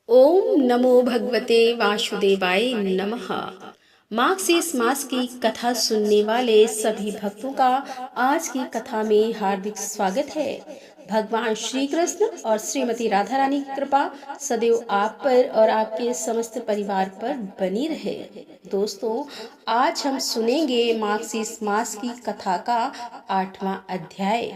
ओम नमो भगवते वासुदेवाय नमः। मार्गशीर्ष मास की कथा सुनने वाले सभी भक्तों का आज की कथा में हार्दिक स्वागत है। भगवान श्री कृष्ण और श्रीमती राधा रानी की कृपा सदैव आप पर और आपके समस्त परिवार पर बनी रहे। दोस्तों, आज हम सुनेंगे मार्गशीर्ष मास की कथा का 8वां अध्याय।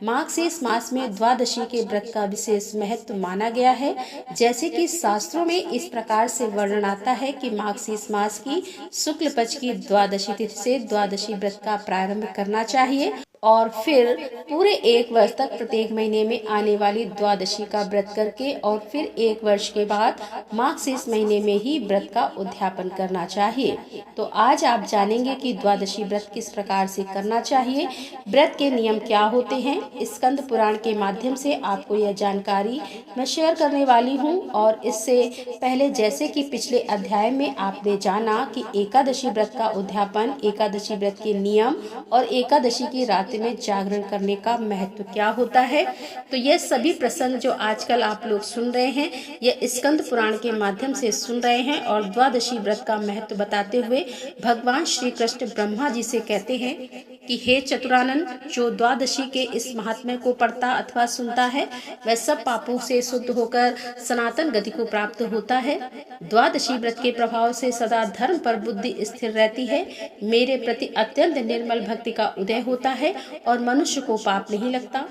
मार्गशीर्ष मास में द्वादशी के व्रत का विशेष महत्व माना गया है। जैसे कि शास्त्रों में इस प्रकार से वर्णन आता है कि मार्गशीर्ष मास की शुक्ल पक्ष की द्वादशी तिथि से द्वादशी व्रत का प्रारंभ करना चाहिए और फिर पूरे 1 वर्ष तक प्रत्येक महीने में आने वाली द्वादशी का व्रत करके और फिर 1 वर्ष के बाद मार्गशीर्ष महीने में ही व्रत का उद्यापन करना चाहिए। तो आज आप जानेंगे कि द्वादशी व्रत किस प्रकार से करना चाहिए, व्रत के नियम क्या होते हैं। स्कंद पुराण के माध्यम से आपको यह जानकारी मैं शेयर करने वाली हूँ। और इससे पहले जैसे कि पिछले अध्याय में आपने जाना कि एकादशी व्रत का उद्यापन, एकादशी व्रत के नियम और एकादशी की रात में जागरण करने का महत्व क्या होता है, तो ये सभी प्रसंग जो आजकल आप लोग सुन रहे हैं ये स्कंद पुराण के माध्यम से सुन रहे हैं। और द्वादशी व्रत का महत्व बताते हुए भगवान श्री कृष्ण ब्रह्मा जी से कहते हैं कि हे चतुरानन, जो द्वादशी के इस महात्म्य को पढ़ता अथवा सुनता है वह सब पापों से शुद्ध होकर सनातन गति को प्राप्त होता है। द्वादशी व्रत के प्रभाव से सदा धर्म पर बुद्धि स्थिर रहती है, मेरे प्रति अत्यंत निर्मल भक्ति का उदय होता है और मनुष्य को पाप नहीं लगता।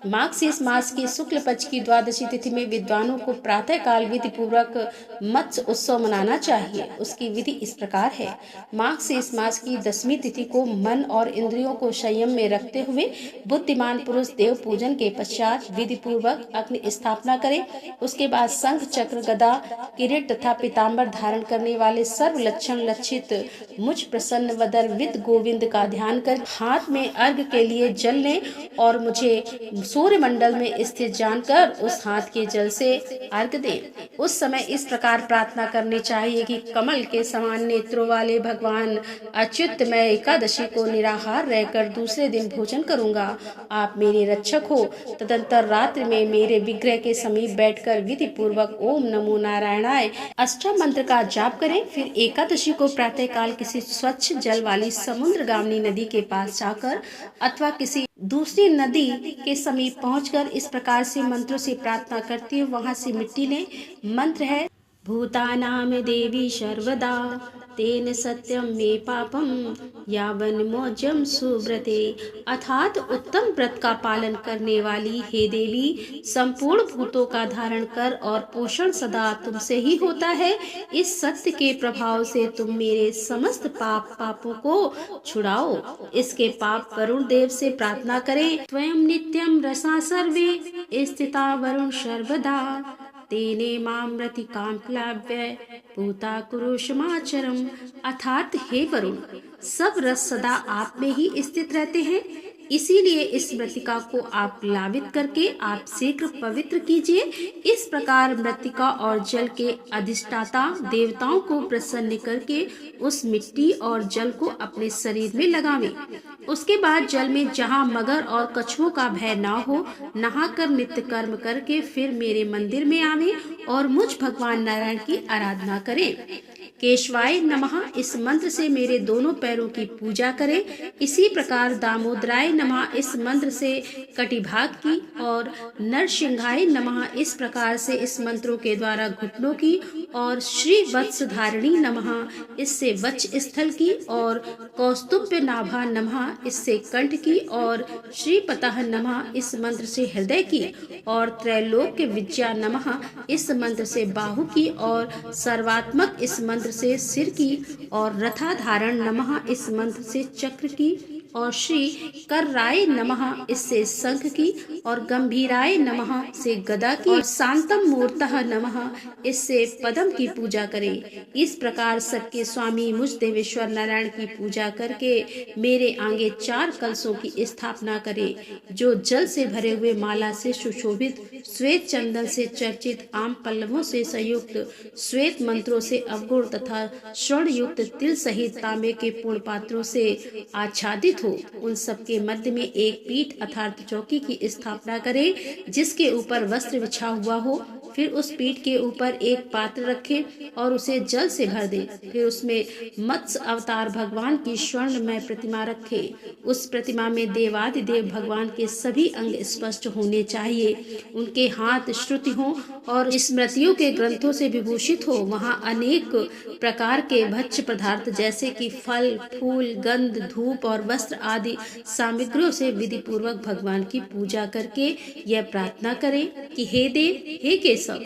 मार्गशीर्ष मास की शुक्ल पक्ष की द्वादशी तिथि में विद्वानों को प्रातः काल विधि पूर्वक मत्स्य उत्सव मनाना चाहिए। उसकी विधि इस प्रकार है। मार्गशीर्ष मास की 10वीं तिथि को मन और इंद्रियों को संयम में रखते हुए बुद्धिमान पुरुष देव पूजन के पश्चात विधि पूर्वक अग्नि स्थापना करे। उसके बाद शंख चक्र गदा किरीट तथा पीताम्बर धारण करने वाले सर्व लक्षण लक्षित मुझ प्रसन्न वदर विद गोविंद का ध्यान कर हाथ में अर्घ के लिए जल लें और मुझे सूर्य मंडल में स्थित जानकर उस हाथ के जल से अर्घ दें। उस समय इस प्रकार प्रार्थना करनी चाहिए कि कमल के समान नेत्रों वाले भगवान अच्युत, मैं एकादशी को निराहार रहकर दूसरे दिन भोजन करूंगा। आप मेरे रक्षक हो। तदंतर रात्रि में मेरे विग्रह के समीप बैठकर विधि पूर्वक ओम नमो नारायणाय अष्टम मंत्र का जाप करें। फिर एकादशी को प्रातः काल किसी स्वच्छ जल वाली समुद्रगामिनी नदी के पास जाकर अथवा किसी दूसरी नदी के समीप पहुंचकर इस प्रकार से मंत्रों से प्रार्थना करती हुए वहां से मिट्टी लें। मंत्र है भूतानां देवी सर्वदा तेन सत्यम मे पापम यावन मोजम सुव्रते। अर्थात उत्तम व्रत का पालन करने वाली हे देवी, संपूर्ण भूतों का धारण कर और पोषण सदा तुमसे ही होता है। इस सत्य के प्रभाव से तुम मेरे समस्त पापों को छुड़ाओ। इसके पाप वरुण देव से प्रार्थना करें। स्वयं नित्यम रसा सर्वे स्थिता वरुण सर्वदा तेने मामृति कांप्लाव्य पूता कुरुषमाचरम। अर्थात हे वरुण, सब रस सदा आप में ही स्थित रहते हैं, इसीलिए इस मृतिका को आप लावित करके आप शीघ्र पवित्र कीजिए। इस प्रकार मृतिका और जल के अधिष्ठाता देवताओं को प्रसन्न करके उस मिट्टी और जल को अपने शरीर में लगावें। उसके बाद जल में जहाँ मगर और कछुओं का भय ना हो, नहाकर नित्य कर्म करके फिर मेरे मंदिर में आवें और मुझ भगवान नारायण की आराधना करें। केशवाय नमः इस मंत्र से मेरे दोनों पैरों की पूजा करें। इसी प्रकार दामोदराय नमः इस मंत्र से कटिभाग की और नरसिंहाय नमः इस प्रकार से इस मंत्रों के द्वारा घुटनों की और श्री वत्स धारिणी नमः इससे वक्ष स्थल की और कौस्तुभ नाभा नमः इससे कंठ की और श्रीपतः नमः इस मंत्र से हृदय की और त्रैलोक्य विद्या नमः इस मंत्र से बाहु की और सर्वात्मक इस मंत्र से सिर की और रथाधारण नमः इस मंत्र से चक्र की और श्री कर्राय नमः इससे शंख की और गंभीराय नमः से गदा की और शांतम मूर्तः नमः इससे पद्म की पूजा करें। इस प्रकार सबके स्वामी मुझ देवेश्वर नारायण की पूजा करके मेरे आगे 4 कलशों की स्थापना करें, जो जल से भरे हुए माला से सुशोभित श्वेत चंदन से चर्चित आम पल्लवों से संयुक्त श्वेत मंत्रों से अवगुण तथा स्वर्ण युक्त तिल सहित तांबे के पूर्ण पात्रों से आच्छादित हो। उन सबके मध्य में एक पीठ अर्थात चौकी की स्थापना करें, जिसके ऊपर वस्त्र बिछा हुआ हो। फिर उस पीठ के ऊपर एक पात्र रखें और उसे जल से भर दें। फिर उसमें मत्स्य अवतार भगवान की स्वर्णमय प्रतिमा रखें। उस प्रतिमा में देवादिदेव भगवान के सभी अंग स्पष्ट होने चाहिए, उनके हाथ श्रुति हों और स्मृतियों के ग्रंथों से विभूषित हो। वहाँ अनेक प्रकार के भक्ष्य पदार्थ जैसे कि फल, फूल, गंध, धूप और वस्त्र आदि सामग्रियों से विधि पूर्वक भगवान की पूजा करके यह प्रार्थना करें कि हे देव, हे केशव,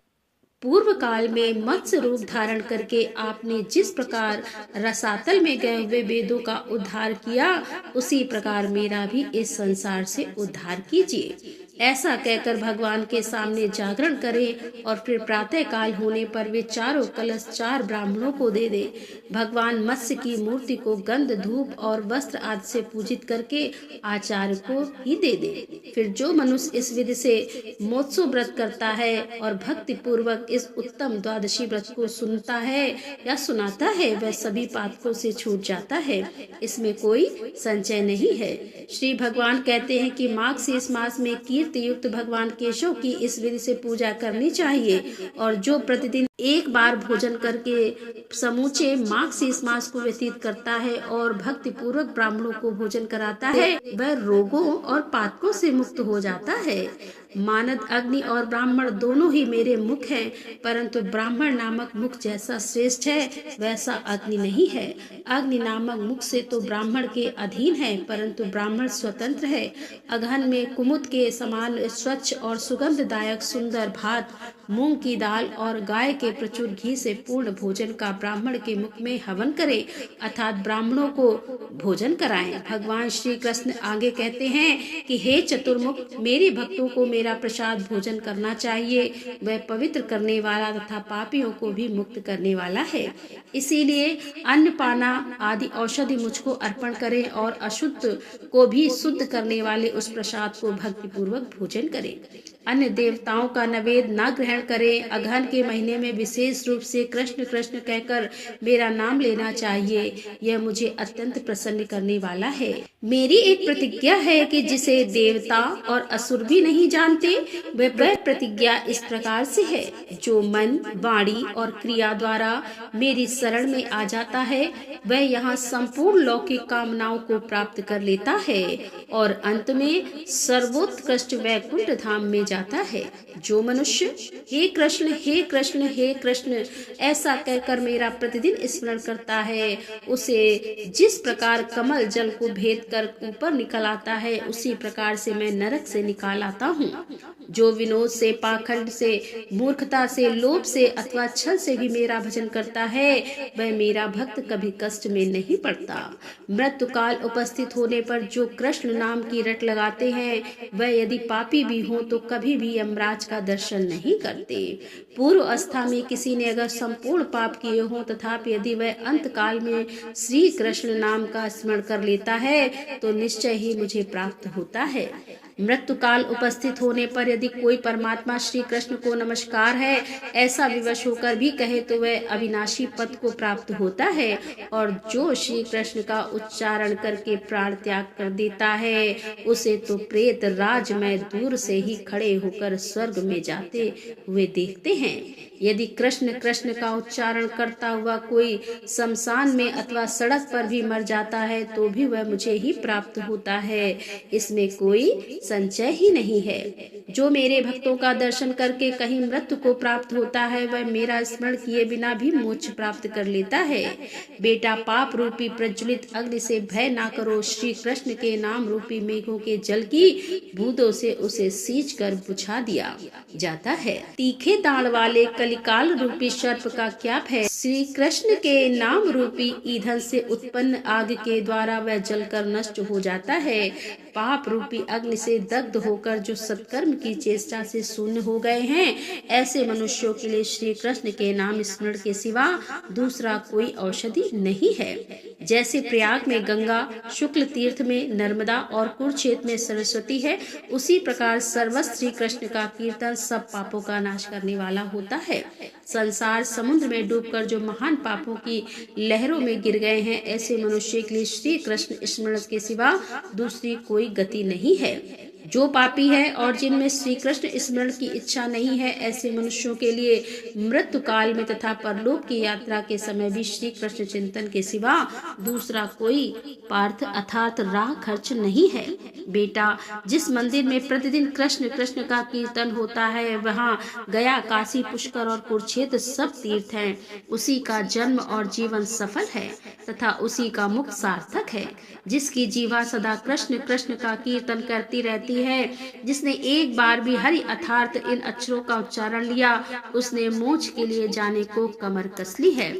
पूर्व काल में मत्स्य रूप धारण करके आपने जिस प्रकार रसातल में गए हुए वेदों का उद्धार किया, उसी प्रकार मेरा भी इस संसार से उद्धार कीजिए। ऐसा कहकर भगवान के सामने जागरण करें और फिर प्रातः काल होने पर वे चारों कलश 4 ब्राह्मणों को दे दे। भगवान मत्स्य की मूर्ति को गंध, धूप और वस्त्र आदि से पूजित करके आचार्य को ही दे दे। फिर जो मनुष्य इस विधि से महोत्सव व्रत करता है और भक्ति पूर्वक इस उत्तम द्वादशी व्रत को सुनता है या सुनाता है, वह सभी पातकों से छूट जाता है। इसमें कोई संचय नहीं है। श्री भगवान कहते हैं कि माघ शेष मास में कीर्ति युक्त भगवान केशव की इस विधि से पूजा करनी चाहिए और जो प्रतिदिन एक बार भोजन करके समूचे माघ शेष मास को व्यतीत करता है और भक्ति पूर्वक ब्राह्मणों को भोजन कराता है, वह रोगों और पातकों से मुक्त हो जाता है। मानद, अग्नि और ब्राह्मण दोनों ही मेरे मुख हैं, परंतु ब्राह्मण नामक मुख जैसा श्रेष्ठ है वैसा अग्नि नहीं है। अग्नि नामक मुख से तो ब्राह्मण के अधीन है, परंतु ब्राह्मण स्वतंत्र है। अगहन में कुमुद के समान स्वच्छ और सुगंधदायक सुंदर भात, मूंग की दाल और गाय के प्रचुर घी से पूर्ण भोजन का ब्राह्मण के मुख में हवन करें, अर्थात ब्राह्मणों को भोजन कराएं। भगवान श्री कृष्ण आगे कहते हैं कि हे चतुर्मुख, मेरे भक्तों को मेरा प्रसाद भोजन करना चाहिए। वह पवित्र करने वाला तथा पापियों को भी मुक्त करने वाला है। इसीलिए अन्नपाना आदि औषधि मुझको अर्पण करें और अशुद्ध को भी शुद्ध करने वाले उस प्रसाद को भक्ति पूर्वक भोजन करें। अन्य देवताओं का नैवेद्य न ग्रहण करें। अगहन के महीने में विशेष रूप से कृष्ण कृष्ण कहकर मेरा नाम लेना चाहिए। यह मुझे अत्यंत प्रसन्न करने वाला है। मेरी एक प्रतिज्ञा है कि जिसे देवता और असुर भी नहीं जानते, वह प्रतिज्ञा इस प्रकार से है, जो मन, वाणी और क्रिया द्वारा मेरी शरण में आ जाता है, वह यहाँ संपूर्ण लौकिक कामनाओं को प्राप्त कर लेता है और अंत में सर्वोत्कृष्ट वैकुंठ धाम में जाता है। जो मनुष्य हे कृष्ण, हे कृष्ण, हे कृष्ण ऐसा कहकर मेरा प्रतिदिन स्मरण करता है, उसे जिस प्रकार कमल जल को भेद कर ऊपर निकल आता है, उसी प्रकार से मैं नरक से निकाल आता हूँ। जो विनोद से, पाखंड से, मूर्खता से, लोभ से अथवा छल से भी मेरा भजन करता है, वह मेरा भक्त कभी कष्ट में नहीं पड़ता। मृत्यु काल उपस्थित होने पर जो कृष्ण नाम की रट लगाते हैं, वह यदि पापी भी हो तो कभी भी यमराज का दर्शन नहीं करते। पूर्व अवस्था में किसी ने अगर संपूर्ण पाप किए हो, तथापि यदि वह अंत काल में श्री कृष्ण नाम का स्मरण कर लेता है, तो निश्चय ही मुझे प्राप्त होता है। मृत्यु काल उपस्थित होने पर यदि कोई परमात्मा श्री कृष्ण को नमस्कार है ऐसा विवश होकर भी कहे, तो वह अविनाशी पद को प्राप्त होता है। और जो श्री कृष्ण का उच्चारण करके प्राण त्याग कर देता है, उसे तो प्रेत राज में दूर से ही खड़े होकर स्वर्ग में जाते हुए देखते हैं। यदि कृष्ण कृष्ण का उच्चारण करता हुआ कोई शमशान में अथवा सड़क पर भी मर जाता है, तो भी वह मुझे ही प्राप्त होता है। इसमें कोई संचय ही नहीं है। जो मेरे भक्तों का दर्शन करके कहीं मृत्यु को प्राप्त होता है, वह मेरा स्मरण किए बिना भी मोक्ष प्राप्त कर लेता है। बेटा, पाप रूपी प्रज्वलित अग्नि से भय ना करो। श्री कृष्ण के नाम रूपी मेघों के जल की बूंदों से उसे सींच कर बुझा दिया जाता है। तीखे दाढ़ वाले कलिकाल रूपी सर्प का क्या भय? श्री कृष्ण के नाम रूपी ईंधन से उत्पन्न आग के द्वारा वह जलकर नष्ट हो जाता है। पाप रूपी अग्नि से दग्ध होकर जो सत्कर्म की चेष्टा से शून्य हो गए हैं, ऐसे मनुष्यों के लिए श्री कृष्ण के नाम स्मरण के सिवा दूसरा कोई औषधि नहीं है। जैसे प्रयाग में गंगा, शुक्ल तीर्थ में नर्मदा और कुरुक्षेत्र में सरस्वती है, उसी प्रकार सर्वस्व श्री कृष्ण का कीर्तन सब पापों का नाश करने वाला होता है। संसार समुद्र में डूबकर जो महान पापों की लहरों में गिर गए हैं, ऐसे मनुष्य के लिए श्री कृष्ण स्मरण के सिवा दूसरी कोई गति नहीं है। जो पापी है और जिनमें श्री कृष्ण स्मरण की इच्छा नहीं है, ऐसे मनुष्यों के लिए मृत्यु काल में तथा परलोक की यात्रा के समय भी श्री कृष्ण चिंतन के सिवा दूसरा कोई पार्थ अर्थात राह खर्च नहीं है। बेटा, जिस मंदिर में प्रतिदिन कृष्ण कृष्ण का कीर्तन होता है, वहाँ गया, काशी, पुष्कर और कुरुक्षेत्र सब तीर्थ हैं। उसी का जन्म और जीवन सफल है तथा उसी का मुख सार्थक है। जिसकी जीवा सदा कृष्ण कृष्ण का कीर्तन करती रहती है, जिसने एक बार भी हरि अर्थात इन अक्षरों का उच्चारण लिया, उसने मोक्ष के लिए जाने को कमर कस ली है।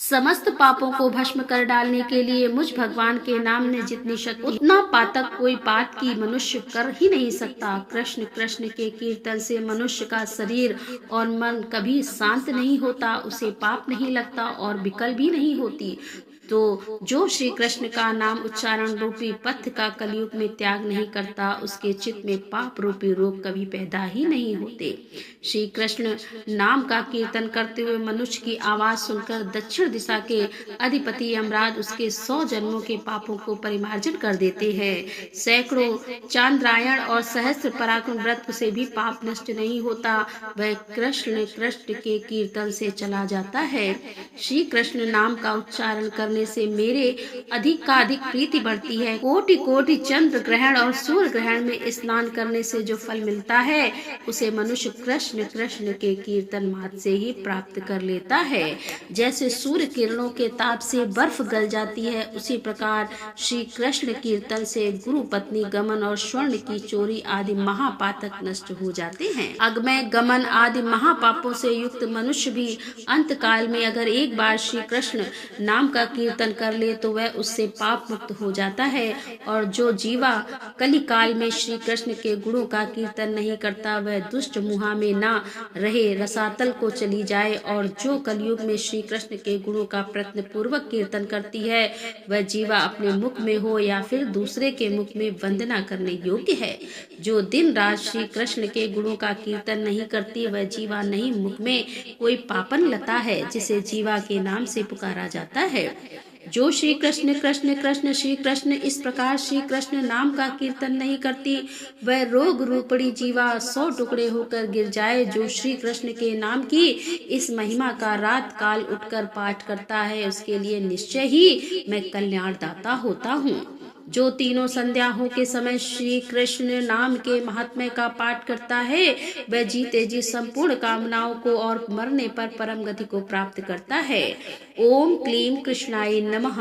समस्त पापों को भस्म कर डालने के लिए मुझ भगवान के नाम ने जितनी शक्ति, उतना पातक कोई पाप की मनुष्य कर ही नहीं सकता। कृष्ण कृष्ण के कीर्तन से मनुष्य का शरीर और मन कभी शांत नहीं होता, उसे पाप नहीं लगता और विकल भी नहीं होती। तो जो श्री कृष्ण का नाम उच्चारण रूपी पथ का कलयुग में त्याग नहीं करता, उसके चित्त में पाप रूपी रोग कभी पैदा ही नहीं होते। श्री कृष्ण नाम का कीर्तन करते हुए मनुष्य की आवाज सुनकर दक्षिण दिशा के अधिपति यमराज उसके 100 जन्मों के पापों को परिमार्जन कर देते हैं। सैकड़ों चांद्रायण और सहस्त्र पराक्रम व्रत से भी पाप नष्ट नहीं होता, वह कृष्ण कृष्ण के कीर्तन से चला जाता है। श्री कृष्ण नाम का उच्चारण करने से मेरे अधिक का अधिक प्रीति बढ़ती है। कोटि कोटि चंद्र ग्रहण और सूर्य ग्रहण में स्नान करने से जो फल मिलता है, उसे मनुष्य कृष्ण कृष्ण के कीर्तन मात्र से ही प्राप्त कर लेता है। जैसे सूर्य किरणों के ताप से बर्फ गल जाती है, उसी प्रकार श्री कृष्ण कीर्तन से गुरु पत्नी गमन और स्वर्ण की चोरी आदि महापातक नष्ट हो जाते हैं। अगमय गमन आदि महापापों से युक्त मनुष्य भी अंत काल में अगर एक बार श्री कृष्ण नाम का कीर्तन कर ले तो वह उससे पाप मुक्त हो जाता है। और जो जीवा कली काल में श्री कृष्ण के गुणों का कीर्तन नहीं करता, वह दुष्ट मुहा में ना रहे रसातल को चली जाए। और जो कलयुग में श्री कृष्ण के गुणों का प्रयत्न पूर्वक कीर्तन करती है, वह जीवा अपने मुख में हो या फिर दूसरे के मुख में वंदना करने योग्य है। जो दिन रात श्री कृष्ण के गुणों का कीर्तन नहीं करती, वह जीवा नहीं मुख में कोई पापन लता है जिसे जीवा के नाम से पुकारा जाता है। जो श्री कृष्ण कृष्ण कृष्ण श्री कृष्ण इस प्रकार श्री कृष्ण नाम का कीर्तन नहीं करती, वह रोग रूपड़ी जीवा 100 टुकड़े होकर गिर जाए। जो श्री कृष्ण के नाम की इस महिमा का रात काल उठकर पाठ करता है, उसके लिए निश्चय ही मैं कल्याण दाता होता हूँ। जो तीनों संध्याओं के समय श्री कृष्ण नाम के महात्म्य का पाठ करता है, वह जीते जी संपूर्ण कामनाओं को और मरने पर परम गति को प्राप्त करता है। ओम क्लीम कृष्णाय नमः।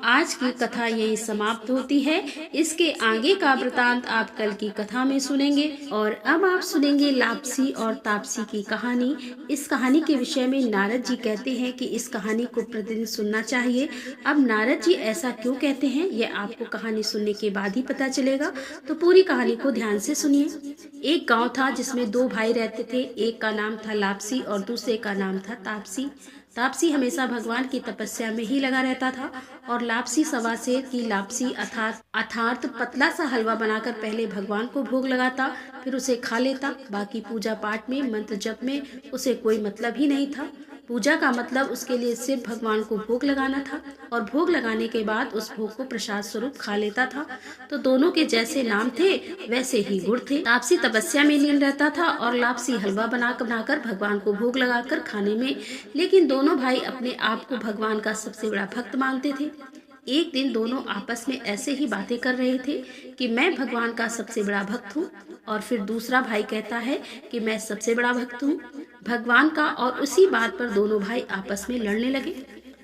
आज की कथा यही समाप्त होती है। इसके आगे का वृतांत आप कल की कथा में सुनेंगे। और अब आप सुनेंगे लापसी और तापसी की कहानी। इस कहानी के विषय में नारद जी कहते हैं कि इस कहानी को प्रतिदिन सुनना चाहिए। अब नारद जी ऐसा क्यों कहते हैं, यह आपको कहानी सुनने के बाद ही पता चलेगा, तो पूरी कहानी को ध्यान से सुनिए। एक गांव था जिसमें 2 भाई रहते थे। एक का नाम था लापसी और दूसरे का नाम था तापसी। तापसी हमेशा भगवान की तपस्या में ही लगा रहता था और लापसी सवा सेर की लापसी अर्थात पतला सा हलवा बनाकर पहले भगवान को भोग लगाता, फिर उसे खा लेता। बाकी पूजा पाठ में, मंत्र जप में उसे कोई मतलब ही नहीं था। पूजा का मतलब उसके लिए सिर्फ भगवान को भोग लगाना था और भोग लगाने के बाद उस भोग को प्रसाद स्वरूप खा लेता था। तो दोनों के जैसे नाम थे वैसे ही गुण थे। तापसी तपस्या में लीन रहता था और लापसी हलवा बनाकर भगवान को भोग लगाकर खाने में। लेकिन दोनों भाई अपने आप को भगवान का सबसे बड़ा भक्त मानते थे। एक दिन दोनों आपस में ऐसे ही बातें कर रहे थे कि मैं भगवान का सबसे बड़ा भक्त हूँ, और फिर दूसरा भाई कहता है कि मैं सबसे बड़ा भक्त हूँ भगवान का, और उसी बात पर दोनों भाई आपस में लड़ने लगे।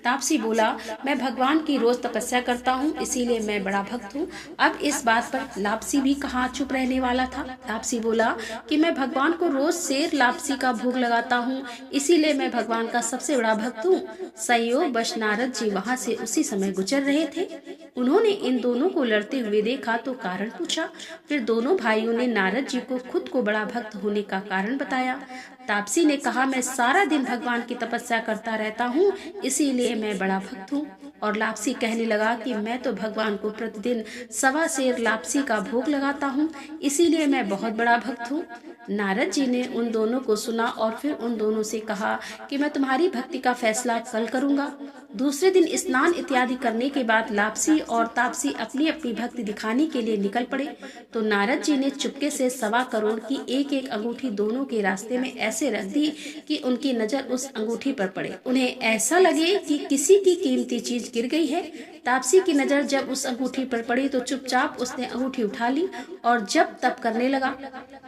तापसी बोला, मैं भगवान की रोज तपस्या करता हूँ, इसीलिए मैं बड़ा भक्त हूँ। अब इस बात पर लापसी भी कहाँ चुप रहने वाला था। तापसी बोला कि मैं भगवान को रोज शेर लापसी का भोग लगाता हूँ, इसीलिए मैं भगवान का सबसे बड़ा भक्त हूँ। संयोग बश नारद जी वहाँ से उसी समय गुजर रहे थे। उन्होंने इन दोनों को लड़ते हुए देखा तो कारण पूछा। फिर दोनों भाइयों ने नारद जी को खुद को बड़ा भक्त होने का कारण बताया। तापसी ने कहा, मैं सारा दिन भगवान की तपस्या करता रहता हूँ, इसीलिए मैं बड़ा भक्त हूँ। और लापसी कहने लगा कि मैं तो भगवान को प्रतिदिन 1.25 सेर लापसी का भोग लगाता हूँ, इसीलिए मैं बहुत बड़ा भक्त हूँ। नारद जी ने उन दोनों को सुना और फिर उन दोनों से कहा कि मैं तुम्हारी भक्ति का फैसला कल करूंगा। दूसरे दिन स्नान इत्यादि करने के बाद लापसी और तापसी अपनी अपनी भक्ति दिखाने के लिए निकल पड़े। तो नारद जी ने चुपके से 1.25 करोड़ की एक एक अंगूठी दोनों के रास्ते में ऐसे रख दी कि उनकी नजर उस अंगूठी पर पड़े। उन्हें ऐसा लगे कि किसी की कीमती चीज गिर गई है। तापसी की नजर जब उस अंगूठी पर पड़ी तो चुपचाप उसने अंगूठी उठा ली और जब तप करने लगा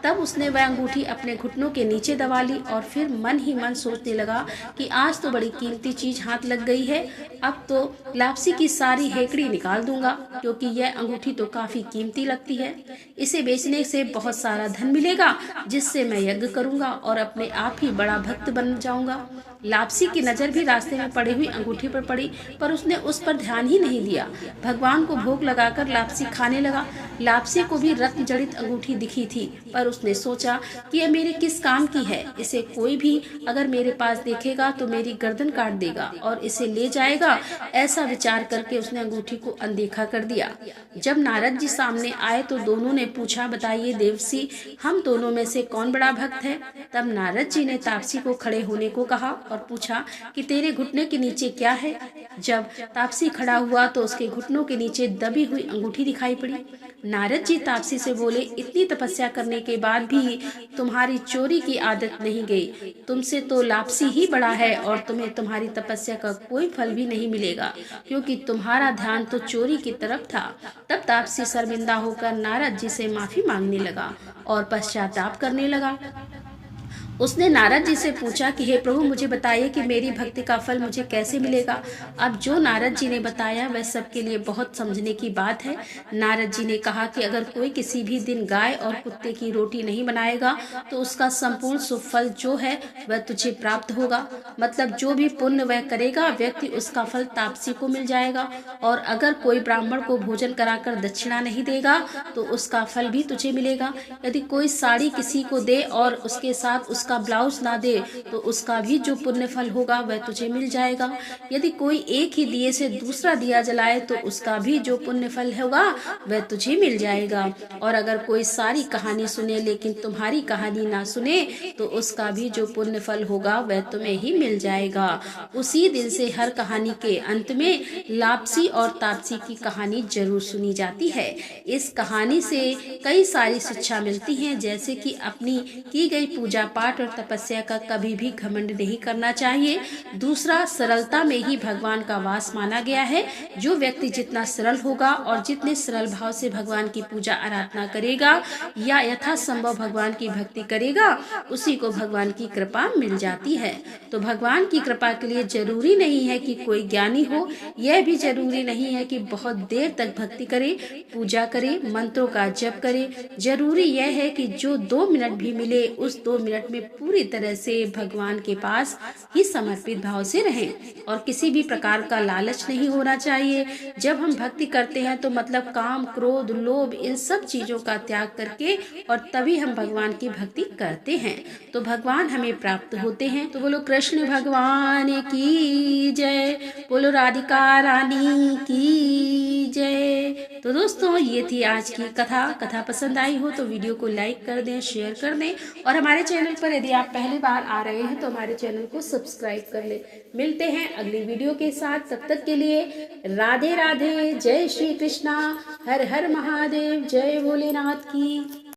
तब उसने वह अंगूठी अपने घुटनों के नीचे दबा ली और फिर मन ही मन सोचने लगा कि आज तो बड़ी कीमती चीज हाथ लग गई है, अब तो लापसी की सारी हेकड़ी निकाल दूंगा, क्योंकि यह अंगूठी तो काफी कीमती लगती है। इसे बेचने से बहुत सारा धन मिलेगा, जिससे मैं यज्ञ करूंगा और अपने आप ही बड़ा भक्त बन जाऊंगा। लापसी की नजर भी रास्ते में पड़ी हुई अंगूठी पर पड़ी, पर उसने उस पर ध्यान ही नहीं दिया। भगवान को भोग लगाकर लापसी खाने लगा। लापसी को भी रत्न जड़ित अंगूठी दिखी थी, पर उसने सोचा कि यह मेरे किस काम की है, इसे कोई भी अगर मेरे पास देखेगा तो मेरी गर्दन काट देगा और इसे ले जाएगा। ऐसा विचार करके उसने अंगूठी को अनदेखा कर दिया। जब नारद जी सामने आए तो दोनों ने पूछा, बताइए देवर्षि, हम दोनों में से कौन बड़ा भक्त है? तब नारद जी ने तापसी को खड़े होने को कहा और पूछा कि तेरे घुटने के नीचे क्या है? जब तापसी खड़ा हुआ तो उसके घुटनों के नीचे दबी हुई अंगूठी दिखाई पड़ी। नारद जी तापसी से बोले, इतनी तपस्या करने के बाद भी तुम्हारी चोरी की आदत नहीं गई। तुमसे तो लापसी ही बड़ा है और तुम्हें तुम्हारी तपस्या का कोई फल भी नहीं मिलेगा, क्योंकि तुम्हारा ध्यान तो चोरी की तरफ था। तब तापसी शर्मिंदा होकर नारद जी से माफी मांगने लगा और पश्चाताप करने लगा। उसने नारद जी से पूछा कि हे प्रभु, मुझे बताइए कि मेरी भक्ति का फल मुझे कैसे मिलेगा। अब जो नारद जी ने बताया वह सबके लिए बहुत समझने की बात है। नारद जी ने कहा कि अगर कोई किसी भी दिन गाय और कुत्ते की रोटी नहीं बनाएगा तो उसका संपूर्ण शुभ फल जो है वह तुझे प्राप्त होगा। मतलब जो भी पुण्य वह करेगा व्यक्ति उसका फल तापसी को मिल जाएगा, और अगर कोई ब्राह्मण को भोजन कराकर दक्षिणा नहीं देगा तो उसका फल भी तुझे मिलेगा। यदि कोई साड़ी किसी को दे और उसके साथ उसका ब्लाउज ना दे तो उसका भी जो पुण्य फल होगा वह तुझे मिल जाएगा। यदि कोई एक ही दिए से दूसरा दिया जलाए तो उसका भी जो पुण्य फल होगा वह तुझे मिल जाएगा। और अगर कोई सारी कहानी सुने लेकिन तुम्हारी कहानी ना सुने तो उसका भी जो पुण्य फल होगा वह तुम्हें ही मिल जाएगा। उसी दिन से हर कहानी के अंत में लापसी और तापसी की कहानी जरूर सुनी जाती है। इस कहानी से कई सारी शिक्षा मिलती है, जैसे कि अपनी की गई पूजा पाठ और तपस्या का कभी भी घमंड नहीं करना चाहिए। दूसरा, सरलता में ही भगवान का वास माना गया है। जो व्यक्ति जितना सरल होगा और जितने सरल भाव से भगवान की पूजा आराधना करेगा या यथासंभव भगवान की भक्ति करेगा उसी को भगवान की कृपा मिल जाती है। तो भगवान की कृपा के लिए जरूरी नहीं है कि कोई ज्ञानी हो, यह भी जरूरी नहीं है कि बहुत देर तक भक्ति करे, पूजा करे, मंत्रों का जप करे। जरूरी यह है कि जो 2 मिनट भी मिले उस 2 मिनट में पूरी तरह से भगवान के पास ही समर्पित भाव से रहें, और किसी भी प्रकार का लालच नहीं होना चाहिए। जब हम भक्ति करते हैं तो मतलब काम, क्रोध, लोभ, इन सब चीजों का त्याग करके और तभी हम भगवान की भक्ति करते हैं तो भगवान हमें प्राप्त होते हैं। तो बोलो कृष्ण भगवान की जय, बोलो राधिका रानी की जय। तो दोस्तों, ये थी आज की कथा पसंद आई हो तो वीडियो को लाइक कर दें, शेयर कर दें, और हमारे चैनल पर यदि आप पहली बार आ रहे हैं तो हमारे चैनल को सब्सक्राइब कर लें। मिलते हैं अगली वीडियो के साथ, तब तक के लिए राधे राधे, जय श्री कृष्णा, हर हर महादेव, जय भोलेनाथ की।